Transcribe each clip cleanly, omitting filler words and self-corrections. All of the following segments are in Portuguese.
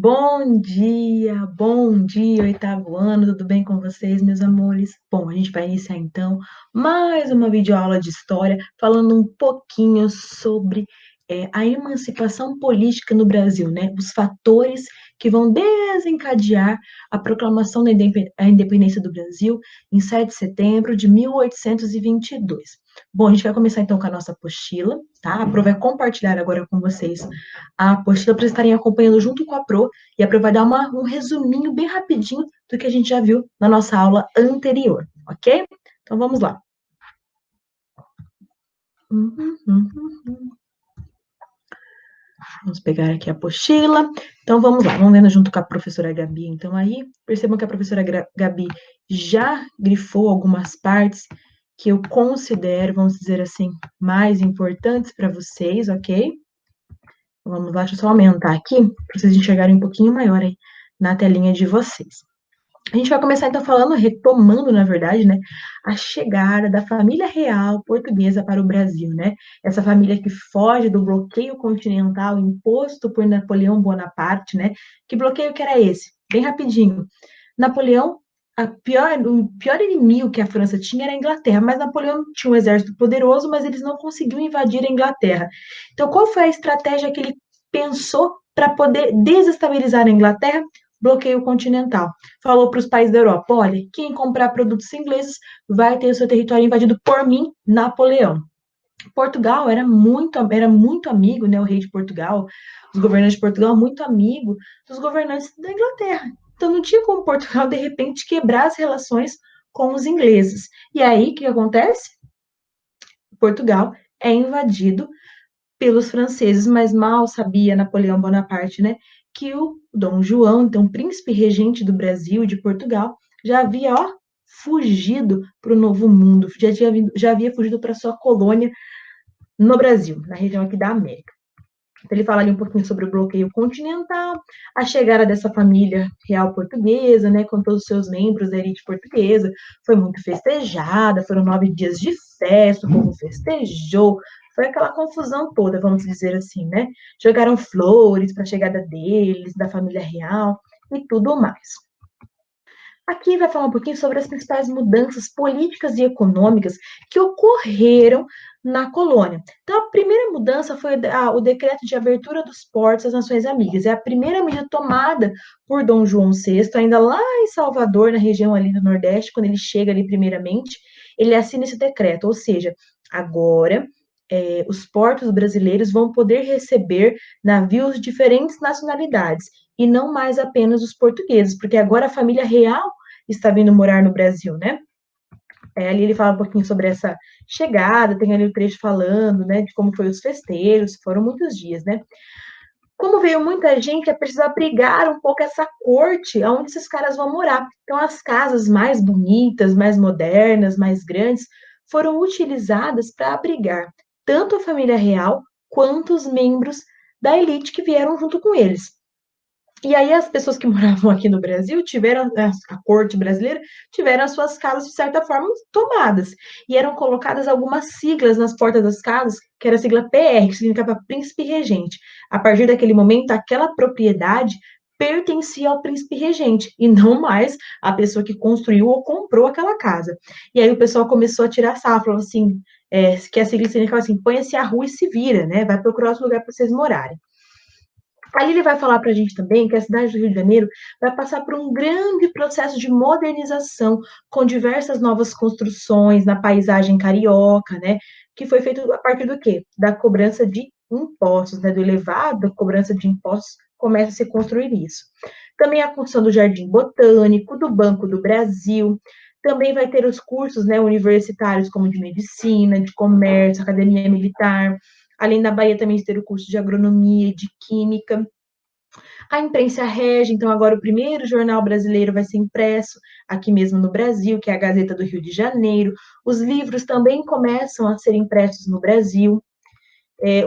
Bom dia, oitavo ano, tudo bem com vocês, meus amores? Bom, a gente vai iniciar então mais uma videoaula de história, falando um pouquinho sobre a emancipação política no Brasil, né? Os fatores que vão desencadear a proclamação da independência do Brasil em 7 de setembro de 1822. Bom, a gente vai começar então com a nossa apostila, tá? A Pro vai compartilhar agora com vocês a apostila para estarem acompanhando junto com a Pro, e a Pro vai dar um resuminho bem rapidinho do que a gente já viu na nossa aula anterior, ok? Então vamos lá. Vamos pegar aqui a apostila. Então vamos lá, vamos vendo junto com a professora Gabi. Então aí, percebam que a professora Gabi já grifou algumas partes que eu considero, vamos dizer assim, mais importantes para vocês, ok? Vamos lá, deixa eu só aumentar aqui, para vocês enxergarem um pouquinho maior aí na telinha de vocês. A gente vai começar então falando, retomando, na verdade, né, a chegada da família real portuguesa para o Brasil, né? Essa família que foge do bloqueio continental imposto por Napoleão Bonaparte, né? Que bloqueio que era esse? Bem rapidinho. Napoleão, o pior inimigo que a França tinha era a Inglaterra, mas Napoleão tinha um exército poderoso, mas eles não conseguiam invadir a Inglaterra. Então, qual foi a estratégia que ele pensou para poder desestabilizar a Inglaterra? Bloqueio continental. Falou para os países da Europa: olha, quem comprar produtos ingleses vai ter o seu território invadido por mim, Napoleão. Portugal era muito amigo, né, o rei de Portugal, os governantes de Portugal, muito amigo dos governantes da Inglaterra. Então não tinha como Portugal, de repente, quebrar as relações com os ingleses. E aí, o que acontece? Portugal é invadido pelos franceses, mas mal sabia Napoleão Bonaparte, né, que o Dom João, então príncipe regente do Brasil e de Portugal, já havia, fugido para o Novo Mundo, já havia fugido para sua colônia no Brasil, na região aqui da América. Então, ele fala ali um pouquinho sobre o bloqueio continental, a chegada dessa família real portuguesa, né, com todos os seus membros da elite portuguesa, foi muito festejada, foram 9 dias de festa, o povo festejou, foi aquela confusão toda, vamos dizer assim, né? Jogaram flores para a chegada deles, da família real e tudo mais. Aqui vai falar um pouquinho sobre as principais mudanças políticas e econômicas que ocorreram na colônia. Então, a primeira mudança foi o decreto de abertura dos portos às nações amigas. É a primeira medida tomada por Dom João VI, ainda lá em Salvador, na região ali do Nordeste, quando ele chega ali primeiramente, ele assina esse decreto, ou seja, agora os portos brasileiros vão poder receber navios de diferentes nacionalidades, e não mais apenas os portugueses, porque agora a família real está vindo morar no Brasil, né? Ali ele fala um pouquinho sobre essa chegada, tem ali o trecho falando, né, de como foi os festeiros, foram muitos dias, né? Como veio muita gente, é preciso abrigar um pouco essa corte onde esses caras vão morar. Então, as casas mais bonitas, mais modernas, mais grandes, foram utilizadas para abrigar tanto a família real quanto os membros da elite que vieram junto com eles. E aí as pessoas que moravam aqui no Brasil tiveram, a corte brasileira, tiveram as suas casas, de certa forma, tomadas. E eram colocadas algumas siglas nas portas das casas, que era a sigla PR, que significava príncipe regente. A partir daquele momento, aquela propriedade pertencia ao príncipe regente, e não mais a pessoa que construiu ou comprou aquela casa. E aí o pessoal começou a tirar sarro, falou assim, que a sigla significava assim, põe-se a rua e se vira, né? Vai procurar outro lugar para vocês morarem. Aí ele vai falar para a gente também que a cidade do Rio de Janeiro vai passar por um grande processo de modernização, com diversas novas construções na paisagem carioca, né? Que foi feito a partir do quê? Da cobrança de impostos, né? Do elevado cobrança de impostos, começa a se construir isso. Também a construção do Jardim Botânico, do Banco do Brasil, também vai ter os cursos, né, universitários, como de medicina, de comércio, academia militar. Além da Bahia, também ter o curso de agronomia e de química. A imprensa rege, então agora o primeiro jornal brasileiro vai ser impresso aqui mesmo no Brasil, que é a Gazeta do Rio de Janeiro. Os livros também começam a ser impressos no Brasil.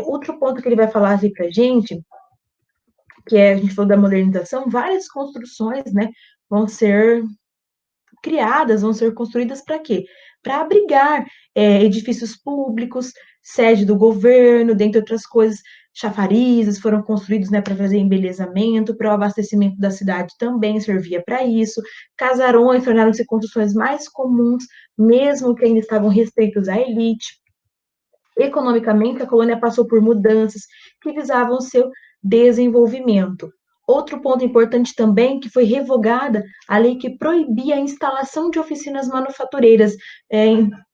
Outro ponto que ele vai falar aqui para a gente, que a gente falou da modernização, várias construções, né, vão ser criadas, vão ser construídas para quê? Para abrigar edifícios públicos, sede do governo, dentre outras coisas, chafarizes foram construídos, né, para fazer embelezamento, para o abastecimento da cidade também servia para isso. Casarões tornaram-se construções mais comuns, mesmo que ainda estavam restritos à elite. Economicamente, a colônia passou por mudanças que visavam seu desenvolvimento. Outro ponto importante também, que foi revogada a lei que proibia a instalação de oficinas manufatureiras,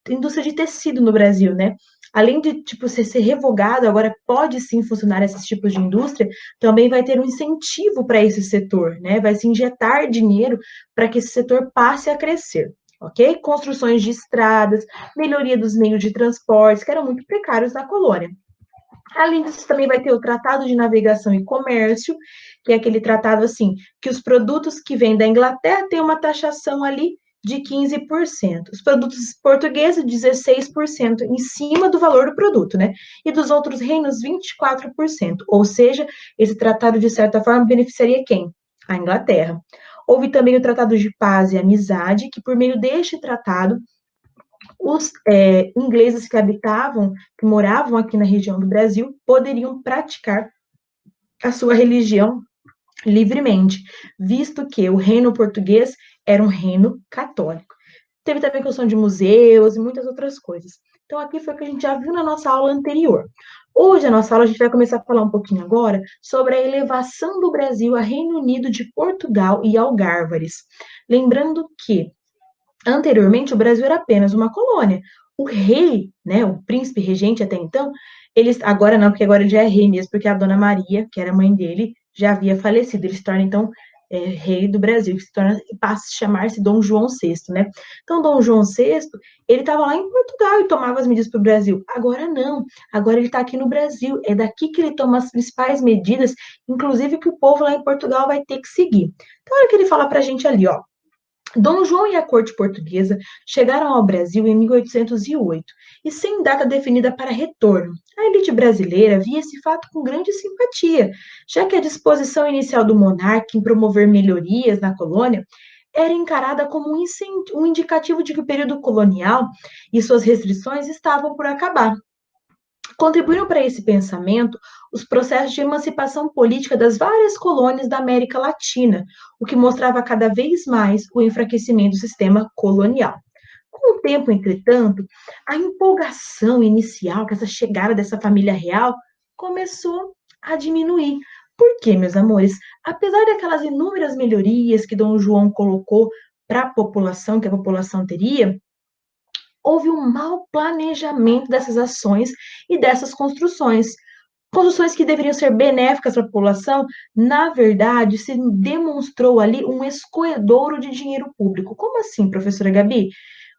indústria de tecido no Brasil, né? Além de tipo, ser revogado, agora pode sim funcionar esses tipos de indústria, também vai ter um incentivo para esse setor, né? Vai se injetar dinheiro para que esse setor passe a crescer, ok? Construções de estradas, melhoria dos meios de transporte, que eram muito precários na colônia. Além disso, também vai ter o Tratado de Navegação e Comércio, que é aquele tratado assim, que os produtos que vêm da Inglaterra têm uma taxação ali de 15%. Os produtos portugueses, 16% em cima do valor do produto, né? E dos outros reinos, 24%. Ou seja, esse tratado, de certa forma, beneficiaria quem? A Inglaterra. Houve também o Tratado de Paz e Amizade, que por meio deste tratado, os ingleses que habitavam, que moravam aqui na região do Brasil, poderiam praticar a sua religião livremente, visto que o reino português era um reino católico. Teve também a questão de museus e muitas outras coisas. Então, aqui foi o que a gente já viu na nossa aula anterior. Hoje, a nossa aula, a gente vai começar a falar um pouquinho agora sobre a elevação do Brasil a Reino Unido de Portugal e Algárvares. Lembrando que anteriormente, o Brasil era apenas uma colônia. O rei, né, o príncipe regente até então, eles agora não, porque agora ele já é rei mesmo, porque a Dona Maria, que era mãe dele, já havia falecido. Ele se torna então rei do Brasil, que se torna, passa a chamar-se Dom João VI, né? Então, Dom João VI, ele estava lá em Portugal e tomava as medidas para o Brasil. Agora não, agora ele está aqui no Brasil. É daqui que ele toma as principais medidas, inclusive que o povo lá em Portugal vai ter que seguir. Então, olha o que ele fala para a gente ali, ó. Dom João e a corte portuguesa chegaram ao Brasil em 1808 e sem data definida para retorno. A elite brasileira via esse fato com grande simpatia, já que a disposição inicial do monarca em promover melhorias na colônia era encarada como um indicativo de que o período colonial e suas restrições estavam por acabar. Contribuíram para esse pensamento os processos de emancipação política das várias colônias da América Latina, o que mostrava cada vez mais o enfraquecimento do sistema colonial. Com o tempo, entretanto, a empolgação inicial, com essa chegada dessa família real, começou a diminuir. Por quê, meus amores? Apesar daquelas inúmeras melhorias que Dom João colocou para a população, que a população teria, houve um mau planejamento dessas ações e dessas construções. Construções que deveriam ser benéficas para a população, na verdade, se demonstrou ali um escoedouro de dinheiro público. Como assim, professora Gabi?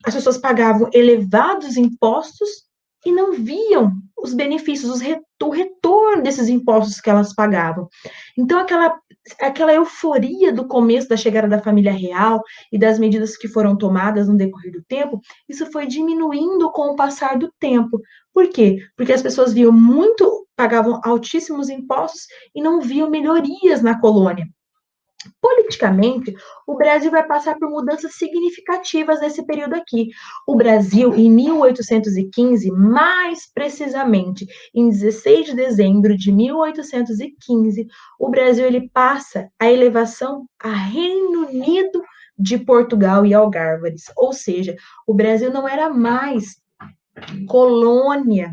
As pessoas pagavam elevados impostos e não viam os benefícios, o retorno desses impostos que elas pagavam. Então, aquela euforia do começo da chegada da família real e das medidas que foram tomadas no decorrer do tempo, isso foi diminuindo com o passar do tempo. Por quê? Porque as pessoas viam pagavam altíssimos impostos e não viam melhorias na colônia. Politicamente, o Brasil vai passar por mudanças significativas nesse período aqui. O Brasil, em 1815, mais precisamente em 16 de dezembro de 1815, o Brasil ele passa a elevação a Reino Unido de Portugal e Algárvares. Ou seja, o Brasil não era mais colônia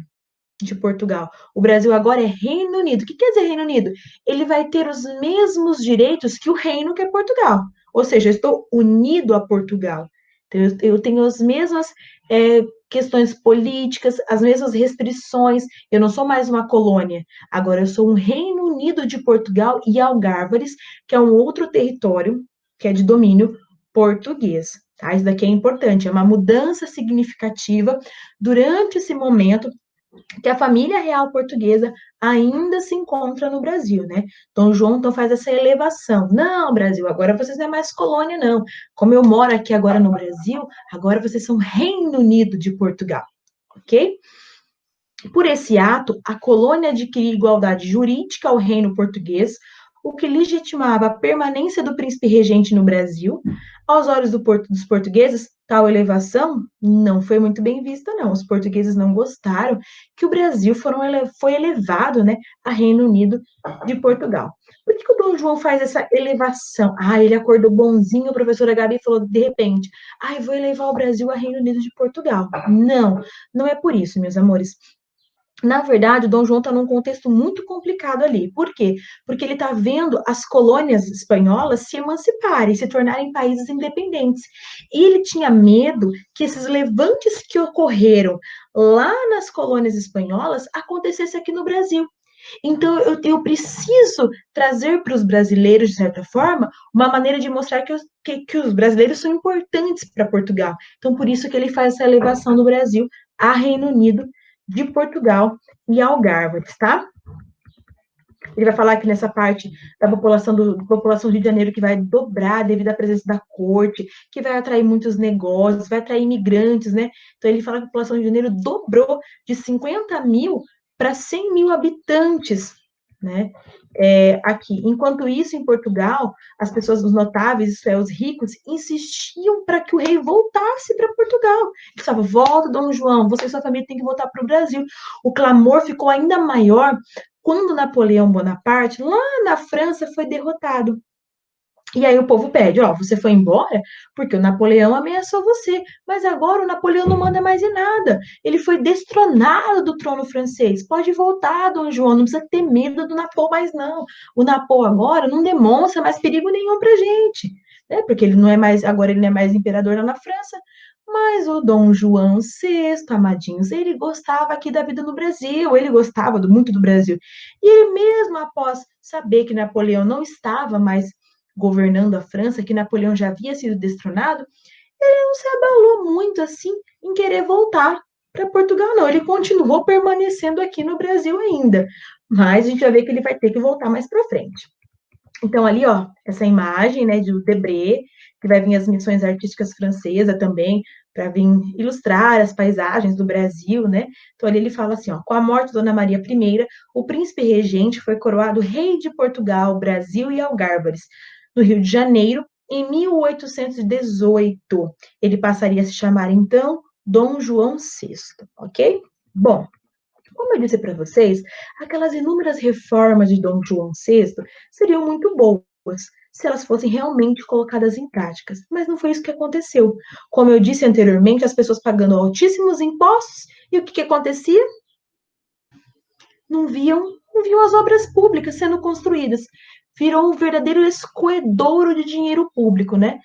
de Portugal. O Brasil agora é Reino Unido. O que quer dizer Reino Unido? Ele vai ter os mesmos direitos que o reino que é Portugal. Ou seja, eu estou unido a Portugal. Então, eu tenho as mesmas questões políticas, as mesmas restrições. Eu não sou mais uma colônia. Agora eu sou um Reino Unido de Portugal e Algárvares, que é um outro território que é de domínio português. Tá? Isso daqui é importante. É uma mudança significativa durante esse momento que a família real portuguesa ainda se encontra no Brasil, né? Dom João então faz essa elevação. Não, Brasil, agora vocês não é mais colônia, não. Como eu moro aqui agora no Brasil, agora vocês são Reino Unido de Portugal, ok? Por esse ato, a colônia adquiria igualdade jurídica ao reino português, o que legitimava a permanência do príncipe regente no Brasil, Aos olhos dos portugueses, tal elevação não foi muito bem vista, não. Os portugueses não gostaram que o Brasil foi elevado, né, a Reino Unido de Portugal. Por que o Dom João faz essa elevação? Ah, ele acordou bonzinho, a professora Gabi falou de repente, ah, vou elevar o Brasil a Reino Unido de Portugal. Não, não é por isso, meus amores. Na verdade, o Dom João está num contexto muito complicado ali. Por quê? Porque ele está vendo as colônias espanholas se emanciparem, se tornarem países independentes. E ele tinha medo que esses levantes que ocorreram lá nas colônias espanholas acontecessem aqui no Brasil. Então, eu preciso trazer para os brasileiros, de certa forma, uma maneira de mostrar que os brasileiros são importantes para Portugal. Então, por isso que ele faz essa elevação do Brasil a Reino Unido de Portugal e Algarves, tá? Ele vai falar aqui nessa parte da população do Rio de Janeiro que vai dobrar devido à presença da corte, que vai atrair muitos negócios, vai atrair imigrantes, né? Então ele fala que a população do Rio de Janeiro dobrou de 50 mil para 100 mil habitantes, né? Aqui. Enquanto isso, em Portugal, as pessoas, os notáveis, isso é, os ricos, insistiam para que o rei voltasse para Portugal. Ele falava, volta, Dom João, você e sua família têm que voltar para o Brasil. O clamor ficou ainda maior quando Napoleão Bonaparte, lá na França, foi derrotado. E aí o povo pede, ó, você foi embora porque o Napoleão ameaçou você, mas agora o Napoleão não manda mais em nada. Ele foi destronado do trono francês. Pode voltar, Dom João, não precisa ter medo do Napoleão mais não. O Napoleão agora não demonstra mais perigo nenhum pra gente, né? Porque ele não é mais, agora ele não é mais imperador lá na França. Mas o Dom João VI, amadinhos, ele gostava aqui da vida no Brasil, ele gostava muito do Brasil. E ele mesmo após saber que Napoleão não estava mais governando a França, que Napoleão já havia sido destronado, ele não se abalou muito assim em querer voltar para Portugal, não. Ele continuou permanecendo aqui no Brasil ainda, mas a gente vai ver que ele vai ter que voltar mais para frente. Então, ali, ó, essa imagem, né, do Debré, que vai vir as missões artísticas francesas também, para vir ilustrar as paisagens do Brasil, né? Então, ali ele fala assim, ó, com a morte de Dona Maria I, o príncipe regente foi coroado rei de Portugal, Brasil e Algarves, no Rio de Janeiro, em 1818. Ele passaria a se chamar, então, Dom João VI, ok? Bom, como eu disse para vocês, aquelas inúmeras reformas de Dom João VI seriam muito boas se elas fossem realmente colocadas em práticas, mas não foi isso que aconteceu. Como eu disse anteriormente, as pessoas pagando altíssimos impostos, e o que acontecia? Não viam as obras públicas sendo construídas. Virou um verdadeiro escoedouro de dinheiro público, né?